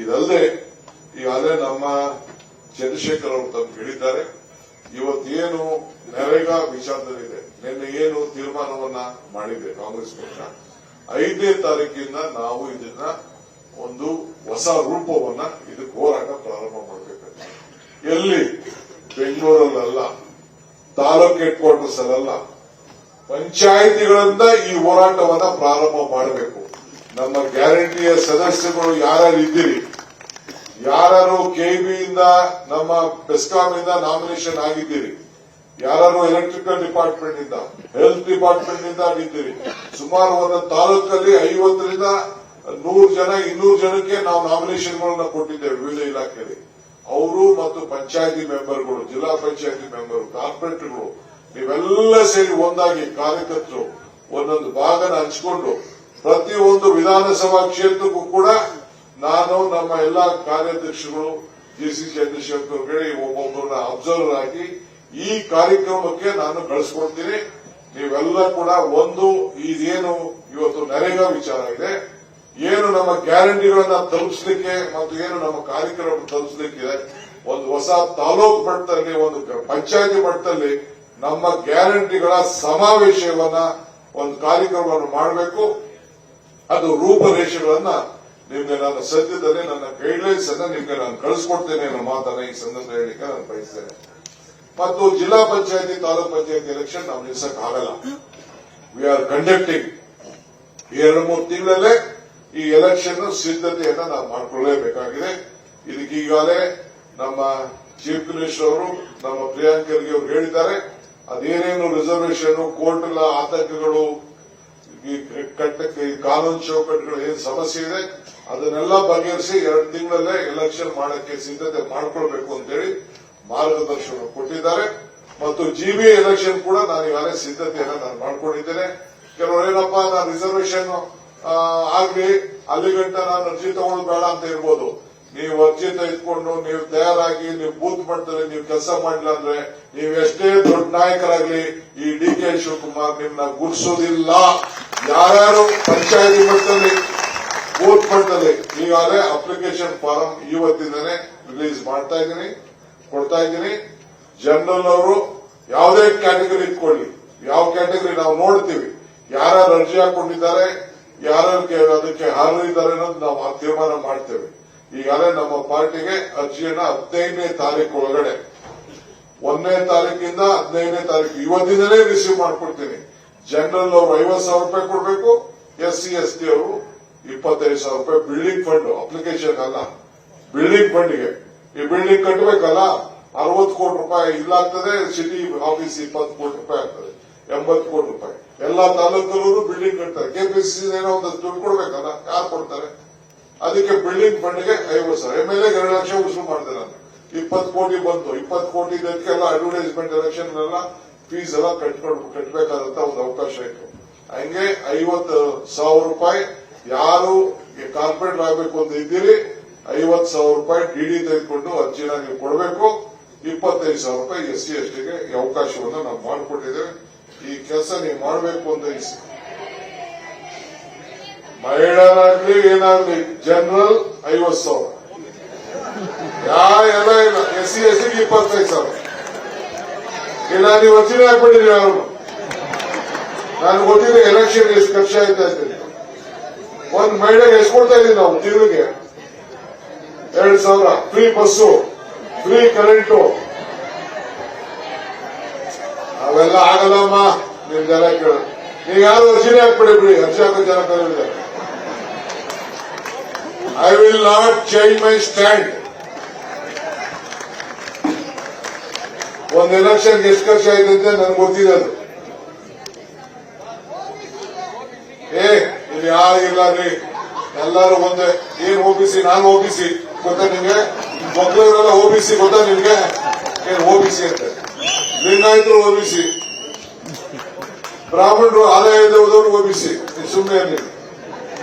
ಇದಲ್ಲದೆ ಈಗಾಗಲೇ ನಮ್ಮ ಚಂದ್ರಶೇಖರ್ ಅವರು ತಮ್ಗೆ ಹೇಳಿದ್ದಾರೆ. ಇವತ್ತೇನು ನರೇಗಾ ವಿಚಾರದಲ್ಲಿದೆ, ನಿನ್ನೆ ಏನು ತೀರ್ಮಾನವನ್ನ ಮಾಡಿದೆ ಕಾಂಗ್ರೆಸ್ ಪಕ್ಷ, 5ನೇ ತಾರೀಕಿಂದ ನಾವು ಇದನ್ನ ಒಂದು ಹೊಸ ರೂಪವನ್ನ ಇದಕ್ಕೆ ಹೋರಾಟ ಪ್ರಾರಂಭ ಮಾಡಬೇಕಾಗಿದೆ. ಎಲ್ಲಿ ಬೆಂಗಳೂರಲ್ಲ, ತಾಲೂಕ್ ಹೆಡ್ ಕ್ವಾರ್ಟರ್ಸ್ ಅಲ್ಲ, ಪಂಚಾಯಿತಿಗಳಿಂದ ಈ ಹೋರಾಟವನ್ನ ಪ್ರಾರಂಭ ಮಾಡಬೇಕು. ನಮ್ಮ ಗ್ಯಾರಂಟಿಯ ಸದಸ್ಯರು ಯಾರ್ಯಾರು ಇದ್ದೀರಿ, ಯಾರು ಕೆಬಿಯಿಂದ ನಮ್ಮ ಬೆಸ್ಕಾಂ ಇಂದ ನಾಮಿನೇಷನ್ ಆಗಿದ್ದೀರಿ, ಯಾರು ಎಲೆಕ್ಟ್ರಿಕಲ್ ಡಿಪಾರ್ಟ್ಮೆಂಟ್ ಇಂದ, ಹೆಲ್ತ್ ಡಿಪಾರ್ಟ್ಮೆಂಟ್ ಇಂದ ಆಗಿದ್ದೀರಿ, ಸುಮಾರು ಒಂದು ತಾಲೂಕಲ್ಲಿ 50ರಿಂದ 100 ಜನ 200 ಜನಕ್ಕೆ ನಾವು ನಾಮಿನೇಷನ್ಗಳನ್ನ ಕೊಟ್ಟಿದ್ದೇವೆ ವಿವಿಧ ಇಲಾಖೆಯಲ್ಲಿ. ಅವರು ಮತ್ತು ಪಂಚಾಯತಿ ಮೆಂಬರ್ಗಳು, ಜಿಲ್ಲಾ ಪಂಚಾಯತಿ ಮೆಂಬರ್, ಕಾರ್ಪೊರೇಟರ್ಗಳು ನೀವೆಲ್ಲ ಸೇರಿ ಒಂದಾಗಿ ಕಾರ್ಯಕರ್ತರು ಒಂದೊಂದು ಭಾಗನ ಹಂಚಿಕೊಂಡು ಪ್ರತಿಯೊಂದು ವಿಧಾನಸಭಾ ಕ್ಷೇತ್ರಕ್ಕೂ ಕೂಡ ನಾನು ನಮ್ಮ ಎಲ್ಲಾ ಕಾರ್ಯಾಧ್ಯಕ್ಷಗಳು ಜಿಸಿ ಚಂದ್ರಶೇಖರ್ ಹೇಳಿ ಒಬ್ಬೊಬ್ಬರನ್ನ ಅಬ್ಸರ್ವರ್ ಆಗಿ ಈ ಕಾರ್ಯಕ್ರಮಕ್ಕೆ ನಾನು ಕಳಿಸ್ಕೊಡ್ತೀನಿ. ನೀವೆಲ್ಲ ಕೂಡ ಒಂದು ಇದೇನು ಇವತ್ತು ನರೇಗಾ ವಿಚಾರ ಇದೆ, ಏನು ನಮ್ಮ ಗ್ಯಾರಂಟಿಗಳನ್ನ ತಲುಪಿಸಲಿಕ್ಕೆ ಮತ್ತು ಏನು ನಮ್ಮ ಕಾರ್ಯಕ್ರಮ ತಲುಪಿಸಲಿಕ್ಕಿದೆ, ಒಂದು ಹೊಸ ತಾಲೂಕು ಮಟ್ಟದಲ್ಲಿ, ಒಂದು ಪಂಚಾಯತಿ ಮಟ್ಟದಲ್ಲಿ ನಮ್ಮ ಗ್ಯಾರಂಟಿಗಳ ಸಮಾವೇಶವನ್ನ ಒಂದು ಕಾರ್ಯಕ್ರಮವನ್ನು ಮಾಡಬೇಕು. ಅದು ರೂಪರೇಷೆಗಳನ್ನ ನಿಮ್ಗೆ ನಾನು ಸದ್ಯದಲ್ಲಿ ನನ್ನ ಗೈಡ್ಲೈನ್ಸ್ ಅನ್ನ ನಿಮ್ಗೆ ನಾನು ಕಳಿಸ್ಕೊಡ್ತೇನೆ ಅನ್ನೋ ಮಾತನ್ನ ಈ ಸಂದರ್ಭ ಹೇಳಿಕೆ ನಾನು ಬಯಸ್ತೇನೆ. ಮತ್ತು ಜಿಲ್ಲಾ ಪಂಚಾಯತಿ, ತಾಲೂಕ್ ಪಂಚಾಯತಿ ಎಲೆಕ್ಷನ್ ನಾವು ನಿಲ್ಲಿಸಕ್ಕಾಗಲ್ಲ. We are conducting. 2-3 ತಿಂಗಳಲ್ಲೇ ಈ ಎಲೆಕ್ಷನ್ ಸಿದ್ಧತೆಯನ್ನ ನಾವು ಮಾಡಿಕೊಳ್ಳಲೇಬೇಕಾಗಿದೆ. ಇದಕ್ಕೀಗಾಗಲೇ ನಮ್ಮ ಚೀಫ್ ಮಿನಿಸ್ಟರ್ ಅವರು ನಮ್ಮ ಪ್ರಿಯಾಂಕ್ ಖರ್ಗೆ ಅವರು ಹೇಳಿದ್ದಾರೆ. ಅದೇನೇನು ರಿಸರ್ವೇಷನ್, ಕೋರ್ಟ್ ಆತಂಕಗಳು, ಕಾನೂನು ಚೌಕಟ್ಟುಗಳು ಏನು ಸಮಸ್ಯೆ ಇದೆ ಅದನ್ನೆಲ್ಲ ಬಗೆಹರಿಸಿ 2 ತಿಂಗಳಲ್ಲೇ ಎಲೆಕ್ಷನ್ ಮಾಡಕ್ಕೆ ಸಿದ್ಧತೆ ಮಾಡಿಕೊಳ್ಬೇಕು ಅಂತೇಳಿ ಮಾರ್ಗದರ್ಶನ ಕೊಟ್ಟಿದ್ದಾರೆ. ಮತ್ತು ಜಿಬಿ ಎಲೆಕ್ಷನ್ ಕೂಡ ನಾನು ಈಗಾಗಲೇ ಸಿದ್ಧತೆಯನ್ನ ನಾನು ಮಾಡಿಕೊಂಡಿದ್ದೇನೆ. ಕೆಲವರು ಏನಪ್ಪಾ, ನಾನು ರಿಸರ್ವೇಷನ್ ಆಗ್ಲಿ ಅಲ್ಲಿಗಂಟ ನಾನು ಅರ್ಜಿ ತಗೊಳ್ಳೋದು ಬೇಡ ಅಂತ ಇರ್ಬೋದು. ನೀವು ಅರ್ಜಿ ತೆಗೆದುಕೊಂಡು ನೀವು ತಯಾರಾಗಿ ನೀವು ಬೂತ್ ಮಟ್ಟದಲ್ಲಿ ನೀವು ಕೆಲಸ ಮಾಡಿಲ್ಲ ಅಂದ್ರೆ ನೀವು ಎಷ್ಟೇ ದೊಡ್ಡ ನಾಯಕರಾಗ್ಲಿ ಈ ಡಿ.ಕೆ. ಶಿವಕುಮಾರ್ ನಿಮ್ಮನ್ನ ಗುರ್ಸೋದಿಲ್ಲ. ಯಾರ್ಯಾರು ಪಂಚಾಯತಿ ಮಟ್ಟದಲ್ಲಿ, ಬೂತ್ ಮಟ್ಟದಲ್ಲಿ ಈಗಾಗಲೇ ಅಪ್ಲಿಕೇಶನ್ ಫಾರಂ ಇವತ್ತಿಂದನೇ ರಿಲೀಸ್ ಮಾಡ್ತಾ ಇದ್ದೀನಿ, ಕೊಡ್ತಾ ಇದ್ದೀನಿ. ಜನರಲ್ ಅವರು ಯಾವುದೇ ಕ್ಯಾಟಗರಿ ಇಟ್ಕೊಳ್ಳಿ, ಯಾವ ಕ್ಯಾಟಗರಿ ನಾವು ನೋಡ್ತೀವಿ, ಯಾರ್ಯಾರು ಅರ್ಜಿ ಹಾಕೊಂಡಿದ್ದಾರೆ, ಯಾರ್ಯಾರು ಅದಕ್ಕೆ ಹಾರಿದ್ದಾರೆ ಅನ್ನೋದು ನಾವು ತೀರ್ಮಾನ ಮಾಡ್ತೇವೆ. ಈಗಾಗಲೇ ನಮ್ಮ ಪಾರ್ಟಿಗೆ ಅರ್ಜಿಯನ್ನ 15ನೇ ತಾರೀಕು ಒಳಗಡೆ, 1ನೇ ತಾರೀಕಿಂದ 15ನೇ ತಾರೀಕು ಇವತ್ತಿಂದಲೇ ರಿಸೀವ್ ಮಾಡ್ಕೊಡ್ತೀನಿ. ಜನರಲ್ ಅವರು 50,000 ರೂಪಾಯಿ ಕೊಡಬೇಕು, SC ST ಅವರು 25,000 ರೂಪಾಯಿ ಬಿಲ್ಡಿಂಗ್ ಫಂಡ್, ಅಪ್ಲಿಕೇಶನ್ ಅಲ್ಲ, ಬಿಲ್ಡಿಂಗ್ ಫಂಡ್ಗೆ. ಈ ಬಿಲ್ಡಿಂಗ್ ಕಟ್ಟಬೇಕಲ್ಲ, 60 ಕೋಟಿ ರೂಪಾಯಿ ಇಲ್ಲಾಗ್ತದೆ. ಸಿಟಿ ಆಫೀಸ್ 20 ಕೋಟಿ ರೂಪಾಯಿ ಆಗ್ತದೆ, 80 ಕೋಟಿ ರೂಪಾಯಿ. ಎಲ್ಲಾ ತಾಲೂಕಲ್ಲೂ ಬಿಲ್ಡಿಂಗ್ ಕಟ್ತಾರೆ. ಕೆಪಿಸಿಸಿ ಏನೋ ಒಂದು ದುಡ್ಡು ಕೊಡ್ಬೇಕಲ್ಲ, ಯಾರು ಕೊಡ್ತಾರೆ? ಅದಕ್ಕೆ ಬಿಲ್ಡಿಂಗ್ ಫಂಡ್ಗೆ 50,000. MLA 2 ಲಕ್ಷ ವಸೂಲು ಮಾಡಿದೆ ನಾನು. 20 ಕೋಟಿ ಬಂತು. 20 ಕೋಟಿ ಇದಕ್ಕೆಲ್ಲ ಅಡ್ವರ್ಟೈಸ್ಮೆಂಟ್, ಎಲೆಕ್ಷನ್ ಎಲ್ಲ ಫೀಸ್ ಎಲ್ಲ ಕಟ್ಟಬೇಕಾದಂತ ಒಂದು ಅವಕಾಶ ಇತ್ತು. ಹಂಗೆ 50,000 ರೂಪಾಯಿ ಯಾರು ಕಾರ್ಪೊರೇಟರ್ ಆಗಬೇಕು ಅಂತ ಇದ್ದೀರಿ, 50,000 ರೂಪಾಯಿ ಡಿಡಿ ತೆಗೆದುಕೊಂಡು ಅರ್ಜಿನ ನೀವು ಕೊಡಬೇಕು. 25,000 ರೂಪಾಯಿ SC STಗೆ ಈ ಅವಕಾಶವನ್ನು ನಾವು ಮಾಡಿಕೊಟ್ಟಿದ್ದೇವೆ. ಈ ಕೆಲಸ ನೀವು ಮಾಡಬೇಕು ಅಂತ ಮಹಿಳೆಯರಾಗ್ಲಿ ಏನಾಗ್ಲಿ ಜನರಲ್ 50,000, ಎಲ್ಲ ಇಲ್ಲ. SC STಗೆ 25,000. ಇಲ್ಲ ನೀವು ಅರ್ಜಿನೇ ಹಾಕ್ಬಿಟ್ಟಿರಿ. ಯಾರು ನಾನು ಗೊತ್ತಿದೆ ಎಲೆಕ್ಷನ್ ಎಷ್ಟು ಖರ್ಚಾಯ್ತಾ ಇದ್ದೀನಿ. ಒಂದು ಮಹಿಳೆಗೆ ಎಷ್ಟು ಕೊಡ್ತಾ ಇದ್ದೀವಿ ನಾವು ತಿಂಗಳಿಗೆ? 2,000 ಫ್ರೀ ಬಸ್ಸು, ಫ್ರೀ ಕರೆಂಟು. ಅವೆಲ್ಲ ಆಗಲ್ಲಮ್ಮ. ನಿಮ್ ಜನ ಕೇಳ, ನೀವು ಯಾರು ಅರ್ಜಿನೇ ಹಾಕ್ಬಿಡಿ, ಬಿಡಿ. ಅರ್ಜಿ ಹಾಕೋ ಜನ ಕರೀತಾರೆ. I will not change my stand. ಒಂದು ಎಲೆಕ್ಷನ್ಗೆ ಎಷ್ಟು ಖರ್ಚಾಯ್ತು ಅಂತ ನನಗೆ ಗೊತ್ತಿದೆ. ಅದು ಇದು ಯಾರಿಗಿಲ್ಲ ರೀ, ಎಲ್ಲರೂ ಒಂದೇ. ಏನ್ OBC, ನಾನು OBC ಗೊತ್ತಾ ನಿಮ್ಗೆ? ಮಕ್ಕಳವರೆಲ್ಲ OBC ಗೊತ್ತಾ ನಿಮ್ಗೆ? ಏನ್ OBC ಅಂತ? ಲಿಂಗಾಯತರು OBC, ಬ್ರಾಹ್ಮಣರು ಆದಾಯ ಇದ್ದವರು OBC. ಸುಮ್ಮನೆ ಇರಲಿ,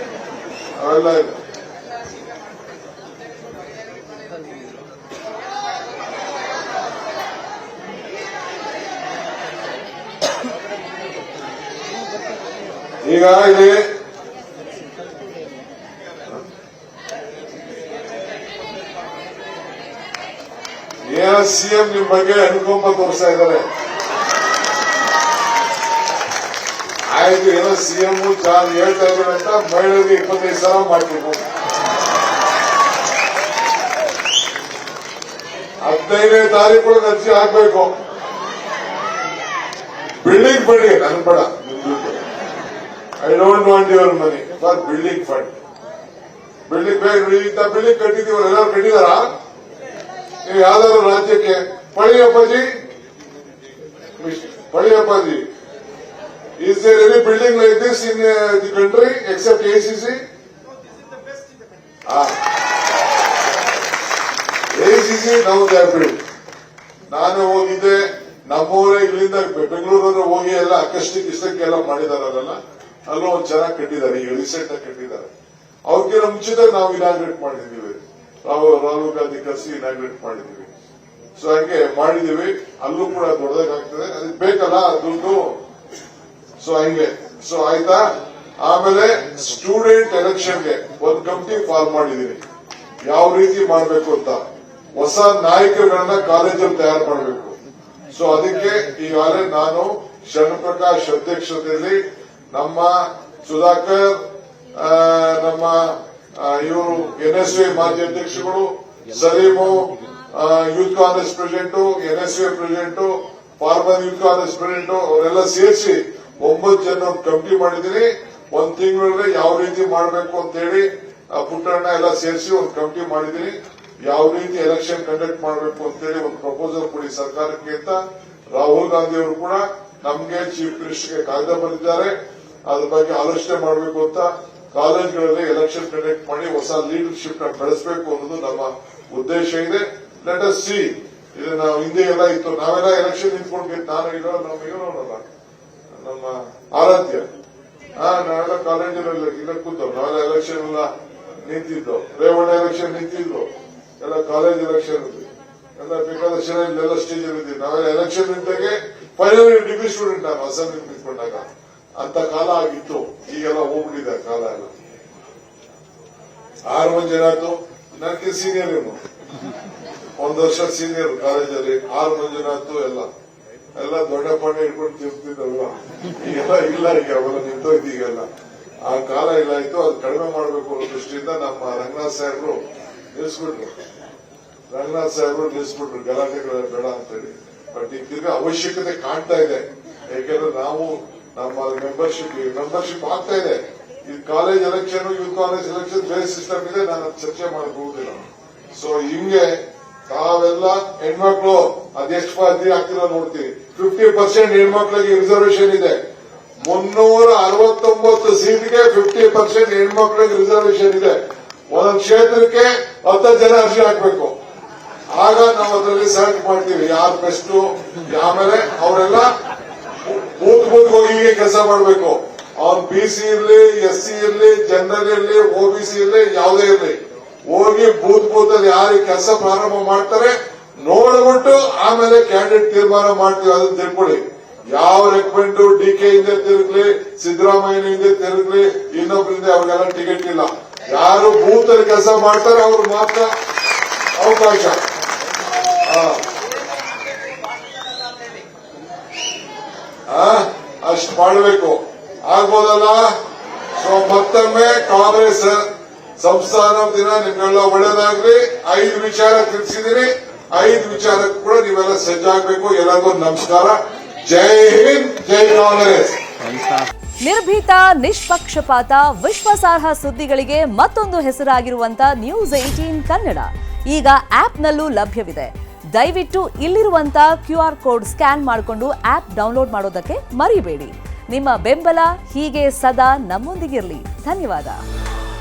ಅವೆಲ್ಲ ಇಲ್ಲ. ಈಗ ಇಲ್ಲಿ ಏನೋ ಸಿಎಂ ನಿಮ್ ಬಗ್ಗೆ ಅನುಕಂಪ ತೋರಿಸ್ತಾ ಇದ್ದಾರೆ. ಆಯ್ತು, ಏನೋ ಸಿಎಂ ಹೇಳ್ತಾ ಇದ್ದಾರೆ ಅಂತ ಮಹಿಳೆಗೆ 25 ಸಾವಿರ ಮಾಡ್ಬೇಕು, 15ನೇ ತಾರೀಕು ಅರ್ಜಿ ಹಾಕ್ಬೇಕು. ಬಿಲ್ಡಿಂಗ್ ಫಂಡ್ ನನ್ ಬೇಡ, I don't want your money for building fund. Building building ಕಟ್ಟಿದೀವಲ್ಲ, ಎಲ್ಲರೂ ಕಟ್ಟಿದಾರ? ನೀವು ಯಾವ್ದಾದ್ರು ರಾಜ್ಯಕ್ಕೆ ಪಳಿಯಪ್ಪಾಜಿ, is there any building like this in the country except ACC? ACC now they are built. ನಾನು ಹೋಗಿದ್ದೆ, ನಮ್ಮೂರೇ ಇಲ್ಲಿಂದ ಬೆಂಗಳೂರು ಹೋಗಿ ಎಲ್ಲ ಅಕಸ್ಟಿಕ್ಕೆಲ್ಲ ಮಾಡಿದಾರಲ್ಲ, ಅಲ್ಲೂ ಒಂದ್ ಚೆನ್ನಾಗಿ ಕಟ್ಟಿದ್ದಾರೆ, ಈಗ ರೀಸೆಂಟ್ ಆಗಿ ಕಟ್ಟಿದ್ದಾರೆ. ಅವ್ರಿಗಿಂತ ಮುಂಚಿತ ನಾವು ಇನಾಗ್ರೇಟ್ ಮಾಡಿದೀವಿ, ರಾಹುಲ್ ಗಾಂಧಿ ಕರೆಸಿ ಇನಾಗ್ರೇಟ್ ಮಾಡಿದೀವಿ. ಸೊ ಹಂಗೆ ಮಾಡಿದೀವಿ, ಅಲ್ಲೂ ಕೂಡ ದೊಡ್ಡದಾಗ್ತದೆ, ಅದಕ್ಕೆ ಬೇಕಲ್ಲ ದುಡ್ಡು. ಸೊ ಹಂಗೆ, ಸೊ ಆಯ್ತಾ. ಆಮೇಲೆ ಸ್ಟೂಡೆಂಟ್ ಎಲೆಕ್ಷನ್ಗೆ ಒಂದು ಕಮಿಟಿ ಫಾರ್ಮ್ ಮಾಡಿದೀನಿ, ಯಾವ ರೀತಿ ಮಾಡಬೇಕು ಅಂತ. ಹೊಸ ನಾಯಕರುಗಳನ್ನ ಕಾಲೇಜಲ್ಲಿ ತಯಾರು ಮಾಡಬೇಕು. ಸೊ ಅದಕ್ಕೆ ಈಗಾಗಲೇ ನಾನು ಶರಣಪ್ರಕಾಶ್ ಅಧ್ಯಕ್ಷತೆಯಲ್ಲಿ ನಮ್ಮ ಸುಧಾಕರ್, ನಮ್ಮ ಇವರು NSA ಮಾಜಿ ಅಧ್ಯಕ್ಷಗಳು, Saleem youth Congress president, NSA president, former youth Congress president ಅವರೆಲ್ಲ ಸೇರಿಸಿ 9 ಜನ ಒಂದು ಕಮಿಟಿ ಮಾಡಿದ್ದೀನಿ. ಒಂದ್ ತಿಂಗಳಲ್ಲಿ ಯಾವ ರೀತಿ ಮಾಡಬೇಕು ಅಂತ ಹೇಳಿ ಪುಟ್ಟಣ್ಣ ಎಲ್ಲ ಸೇರಿಸಿ ಒಂದು ಕಮಿಟಿ ಮಾಡಿದ್ದೀನಿ. ಯಾವ ರೀತಿ ಎಲೆಕ್ಷನ್ ಕಂಡಕ್ಟ್ ಮಾಡಬೇಕು ಅಂತ ಹೇಳಿ ಒಂದು ಪ್ರಪೋಸಲ್ ಕೊಡಿ ಸರ್ಕಾರಕ್ಕೆ ಅಂತ ರಾಹುಲ್ ಗಾಂಧಿ ಅವರು ಕೂಡ ನಮಗೆ ಚೀಫ್ ಮಿನಿಸ್ಟರ್ಗೆ ಕಾಗದ ಬರೆದಿದ್ದಾರೆ. ಅದ್ರ ಬಗ್ಗೆ ಆಲೋಚನೆ ಮಾಡಬೇಕು ಅಂತ ಕಾಲೇಜ್ಗಳಲ್ಲಿ ಎಲೆಕ್ಷನ್ ಕಂಡಕ್ಟ್ ಮಾಡಿ ಹೊಸ ಲೀಡರ್ಶಿಪ್ ನ ಬೆಳೆಸಬೇಕು ಅನ್ನೋದು ನಮ್ಮ ಉದ್ದೇಶ ಇದೆ. Let us see. ಇದು ನಾವು ಹಿಂದೆ ಎಲ್ಲ ಇತ್ತು, ನಾವೆಲ್ಲ ಎಲೆಕ್ಷನ್ ನಿಂತ್ಕೊಂಡು, ನಾನು ಇರೋನಲ್ಲ ನಮ್ಮ ಆರಾಧ್ಯ, ನಾವೆಲ್ಲ ಕಾಲೇಜಿನಲ್ಲಿ ಇಲ್ಲ ಕೂತವ್, ನಾವೆಲ್ಲ ಎಲೆಕ್ಷನ್ ಎಲ್ಲ ನಿಂತಿದ್ದು, ರೇವಣ್ಣ ಎಲೆಕ್ಷನ್ ನಿಂತಿದ್ದು, ಎಲ್ಲ ಕಾಲೇಜ್ ಎಲೆಕ್ಷನ್ ಎಲ್ಲ ಬೇಕಾದಷ್ಟು ಜನ ಇಲ್ಲೆಲ್ಲ ಸ್ಟೇಜ್ ಇದ್ದೀವಿ. ನಾವೆಲ್ಲ ಎಲೆಕ್ಷನ್ ನಿಂತಾಗೆ ಫೈನಲ್ ಡಿಗ್ರಿ ಸ್ಟೂಡೆಂಟ್ ನಾನು ಅಸೆಂಬ್ಲಿ ನಿಂತ್ಕೊಂಡಾಗ. ಅಂತ ಕಾಲ ಆಗಿತ್ತು, ಈಗೆಲ್ಲ ಹೋಗ್ಬಿಟ್ಟಿದೆ ಕಾಲ ಎಲ್ಲ. 6 ಮಂದಿ ಜನ ಆಯ್ತು, ನನಗೆ ಸೀನಿಯರ್ ಏನು, 1 ವರ್ಷ ಸೀನಿಯರ್ ಕಾಲೇಜಲ್ಲಿ. 6 ಮಂದಿ ಜನ ಆಯ್ತು, ಎಲ್ಲ ದೊಡ್ಡ ಪಾಂಡೆ ಇಟ್ಕೊಂಡು ತಿರ್ತಿದ್ದಲ್ವ, ಈಗೆಲ್ಲ ಇಲ್ಲ, ಈಗ ಅವೆಲ್ಲ ನಿಂತೋಯ್ತು ಈಗೆಲ್ಲ. ಆ ಕಾಲ ಇಲ್ಲ ಆಯ್ತು, ಅದು ಕಡಿಮೆ ಮಾಡಬೇಕು ಅನ್ನೋ ದೃಷ್ಟಿಯಿಂದ ನಮ್ಮ ರಂಗನಾಥ್ ಸಾಹೇಬ್ರು ನಿಲ್ಲಿಸ್ಬಿಟ್ರು ಗಲಾಟೆಗಳ ಬೇಡ ಅಂತ ಹೇಳಿ. ಬಟ್ ಈಗ ತಿರ್ಗಿ ಅವಶ್ಯಕತೆ ಕಾಣ್ತಾ ಇದೆ, ಯಾಕೆಂದ್ರೆ ನಾವು ನಮ್ಮ ಮೆಂಬರ್ಶಿಪ್ ಆಗ್ತಾ ಇದೆ. ಈ college election, youth college election ಬೇರೆ ಸಿಸ್ಟಮ್ ಇದೆ, ನಾನು ಚರ್ಚೆ ಮಾಡಬಹುದಿಲ್ಲ. ಸೊ ಹಿಂಗೆ ತಾವೆಲ್ಲ ಹೆಣ್ಮಕ್ಳು ಅದೆಷ್ಟು ಅರ್ಜಿ ಆಗ್ತಿಲ್ಲ ನೋಡ್ತೀವಿ. 50% ಹೆಣ್ಮಕ್ಳಿಗೆ ರಿಸರ್ವೇಶನ್ ಇದೆ. 369 ಸೀಟ್ಗೆ 50% ಹೆಣ್ಮಕ್ಳಿಗೆ ರಿಸರ್ವೇಶನ್ ಇದೆ. ಒಂದೊಂದು ಕ್ಷೇತ್ರಕ್ಕೆ 10 ಜನ ಅರ್ಜಿ ಹಾಕಬೇಕು. ಆಗ ನಾವು ಅದರಲ್ಲಿ ಸೆಲೆಕ್ಟ್ ಮಾಡ್ತೀವಿ ಯಾರು ಬೆಸ್ಟ್. ಆಮೇಲೆ ಅವರೆಲ್ಲ ಬೂತ್ ಹೋಗಿ ಕೆಲಸ ಮಾಡಬೇಕು. ಅವ್ನು BC ಇರ್ಲಿ, SC ಇರ್ಲಿ, ಜನರಲ್ ಇರ್ಲಿ, OBC ಇರ್ಲಿ, ಯಾವುದೇ ಇರ್ಲಿ, ಹೋಗಿ ಬೂತ್ ಅಲ್ಲಿ ಯಾರು ಕೆಲಸ ಪ್ರಾರಂಭ ಮಾಡ್ತಾರೆ ನೋಡ್ಬಿಟ್ಟು ಆಮೇಲೆ ಕ್ಯಾಂಡಿಡೇಟ್ ತೀರ್ಮಾನ ಮಾಡ್ತೀವಿ. ಅದನ್ನ ತಿಳ್ಕೊಳ್ಳಿ. ಯಾವ ರೆಕಮೆಂಡ್ DK ಹಿಂದೆ ತಿರುಗ್ಲಿ, ಸಿದ್ದರಾಮಯ್ಯ ತಿರುಗ್ಲಿ, ಇನ್ನೊಬ್ಬರಿಂದ ಅವ್ರಿಗೆಲ್ಲ ಟಿಕೆಟ್ ಇಲ್ಲ. ಯಾರು ಬೂತ್ ಅಲ್ಲಿ ಕೆಲಸ ಮಾಡ್ತಾರೆ ಅವ್ರು ಮಾತ್ರ ಅವಕಾಶ. ಅಷ್ಟು ಮಾಡಬೇಕು, ಆಗ್ಬೋದಲ್ಲ. ಸೊ ಮತ್ತೊಮ್ಮೆ ಕಾಂಗ್ರೆಸ್ ಸಂಸ್ಥಾನ ದಿನ ನಿಮ್ಗೆಲ್ಲ ಒಳ್ಳೇದಾಗ್ಲಿ. 5 ವಿಚಾರ ತಿಳಿಸಿದೀನಿ, 5 ವಿಚಾರಕ್ಕೂ ಕೂಡ ನೀವೆಲ್ಲ ಸಜ್ಜಾಗಬೇಕು. ಎಲ್ಲರಿಗೂ ನಮಸ್ಕಾರ. ಜೈ ಹಿಂದ್, ಜೈ ಕಾಂಗ್ರೆಸ್. ನಿರ್ಭೀತ, ನಿಷ್ಪಕ್ಷಪಾತ, ವಿಶ್ವಾಸಾರ್ಹ ಸುದ್ದಿಗಳಿಗೆ ಮತ್ತೊಂದು ಹೆಸರಾಗಿರುವಂತ News18 ಕನ್ನಡ ಈಗ ಆಪ್ನಲ್ಲೂ ಲಭ್ಯವಿದೆ. ದಯವಿಟ್ಟು ಇಲ್ಲಿರುವಂತ QR ಕೋಡ್ ಸ್ಕ್ಯಾನ್ ಮಾಡಿಕೊಂಡು ಆಪ್ ಡೌನ್ಲೋಡ್ ಮಾಡೋದಕ್ಕೆ ಮರಿಬೇಡಿ. ನಿಮ್ಮ ಬೆಂಬಲ ಹೀಗೆ ಸದಾ ನಮ್ಮೊಂದಿಗಿರಲಿ. ಧನ್ಯವಾದ.